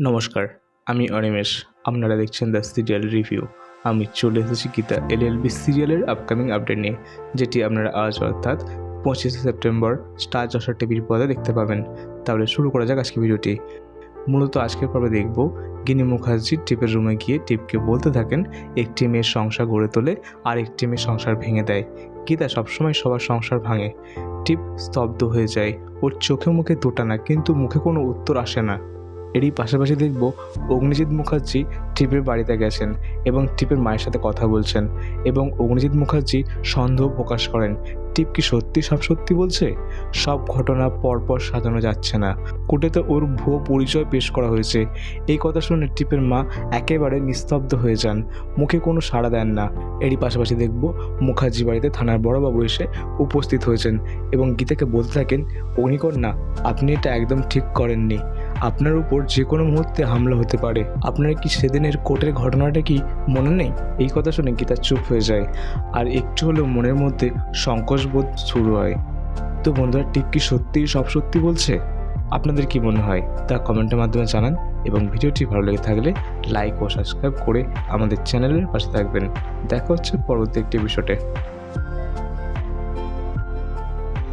নমস্কার, আমি অনিমেষ। আপনারা দেখছেন দ্য সিরিয়াল রিভিউ। আমি চলে এসেছি গীতা এলএলবি সিরিয়ালের আপকামিং আপডেট নিয়ে, যেটি আপনারা আজ অর্থাৎ 25শে সেপ্টেম্বর স্টার জলসা টিভির পর্দায় দেখতে পাবেন। তাহলে শুরু করা যাক আজকের ভিডিওটি। মূলত আজকের পর্বে দেখব গিনি মুখার্জি টিপের রুমে গিয়ে টিপকে বলতে থাকেন একটি মেয়ের সংসার গড়ে তোলে আর একটি মেয়ের সংসার ভেঙে দেয়। গীতা সবসময় সবার সংসার ভাঙে। টিপ স্তব্ধ হয়ে যায়। ওর চোখে মুখে দোটানা, কিন্তু মুখে কোনো উত্তর আসে না। এরই পাশাপাশি দেখব অগ্নিজিৎ মুখার্জি টিপের বাড়িতে গেছেন এবং টিপের মায়ের সাথে কথা বলছেন, এবং অগ্নিজিৎ মুখার্জি সন্দেহ প্রকাশ করেন টিপ কি সত্যি সব সত্যি বলছে। সব ঘটনা পরপর সাজানো যাচ্ছে না। কোর্টেতে ওর ভুয়ো পরিচয় পেশ করা হয়েছে। এই কথা শুনে টিপের মা একেবারে নিস্তব্ধ হয়ে যান, মুখে কোনো সাড়া দেন না। এরই পাশাপাশি দেখব মুখার্জি বাড়িতে থানার বড়বাবু এসে উপস্থিত হয়েছেন এবং গীতাকে বলতে থাকেন, অগ্নিকন্যা, আপনি এটা একদম ঠিক করেননি। আপনার উপর যে কোনো মুহূর্তে হামলা হতে পারে। আপনার কি সেদিনের কোর্টের ঘটনাটা কি মনে নেই? এই কথা শুনে গীতা চুপ হয়ে যায়, আর একটু হলেও মনের মধ্যে সংকোচ বোধ শুরু হয়। তো বন্ধুরা, টিপ কি সত্যিই সব সত্যি বলছে? আপনাদের কি মনে হয় তা কমেন্টের মাধ্যমে জানান, এবং ভিডিওটি ভালো লেগে থাকলে লাইক ও সাবস্ক্রাইব করে আমাদের চ্যানেলের পাশে থাকবেন। দেখা হচ্ছে পরবর্তী একটি এপিসোডে।